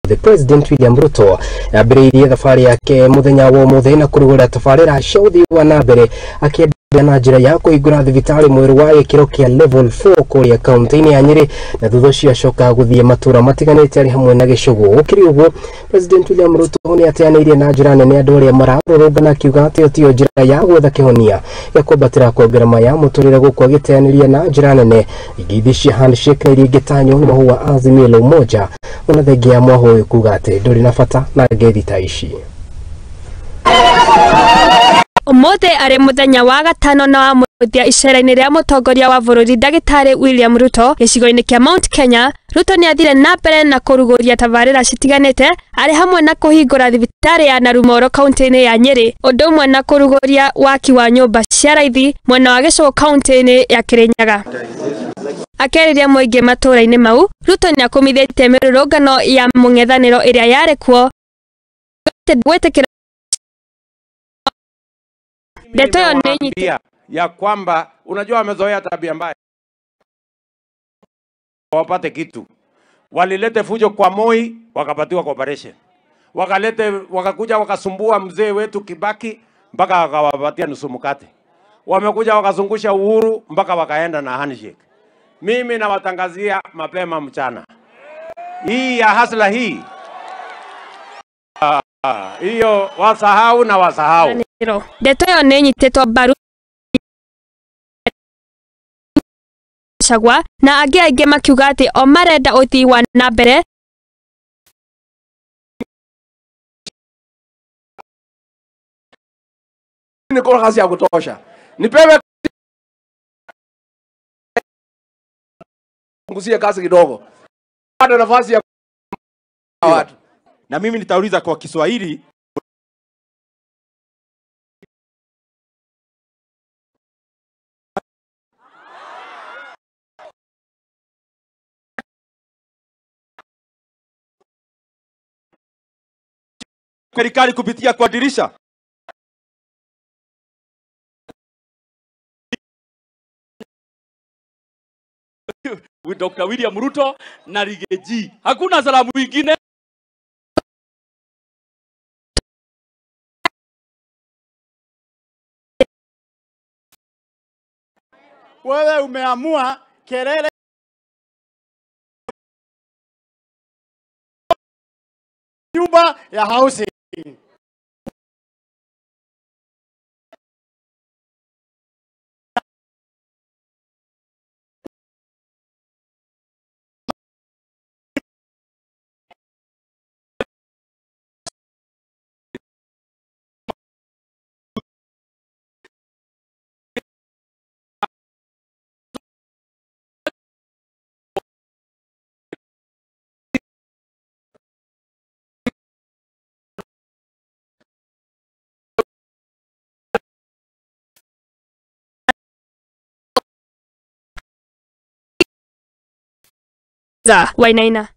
The President William Ruto abiriirie thabari yake muthenya wa umuthi na kurugura tabarira cia uthii wa nambere akienderea na njira ya kuhingura thibitari mweru wa gikiro kia level 4 kuria kaunti-ini ya Nyeri na thutha ucio acoka guthie matura matiganite ari hamwe na Gicugu. Ukiri uguo President William Ruto ni ateaneirie na njira nene andu aria mararũrũngana akiuga ati tio njira ya gwetha kihonia ya kwambatira kwa ngarama ya muturire guku agiteaneirie na njira nene igithi cia handshake na iria ingitanyo ni mahu wa Azimio la Umoja ona thengia ya mwaho uyu kuga ati nduri na bata na ngethi ta ici. Umuthi ari muthenya wa gatano na wa muthia icera-ini ria mutongoria wa bururi Ndagitari William Ruto gicigo-ini kia Mount Kenya. Ruto ni athire na mbere na kuruguria tabarira citiganite ari hamwe na kuhingura thibitari ya Narumoro kaunti-ini ya Nyeri undu umwe na kuruguria waki wa nyumba cia raithi mwena wa Gicugu kaunti-ini ya Kirinyaga. Akeriria muingi matura-ini mau Ruto ni akumithitie mirurungano ya mung'ethaniro iria yari kuo gwitikira Ndeto ya kwamba unajua wamezoea tabia mbaya wapate kitu. Walilete fujo kwa Moi wakapatiwa cooperation. Wakakuja wakasumbua mzee wetu Kibaki mpaka wakawapatia nusu mkate. Wamekuja wakazungusha Uhuru mpaka wakaenda na handshake. Mimi nawatangazia mapema mchana. Hii ya hasla hii. Hiyo wasahau na wasahau. Ndeto yo ni nyitetwo mbaru Gachagua na angi aingi makiuga ati o marenda uthii wa na mbere ni kwa kazi ya kutosha. Nipewe ngusie kazi kidogo. Bado nafasi ya watu. Na mimi nitauliza kwa Kiswahili. Serikali kupitia kwa dirisha with Dr. William Ruto na Rigathi. Hakuna salamu nyingine. Wewe umeamua kelele nyumba ya housing. Wainaina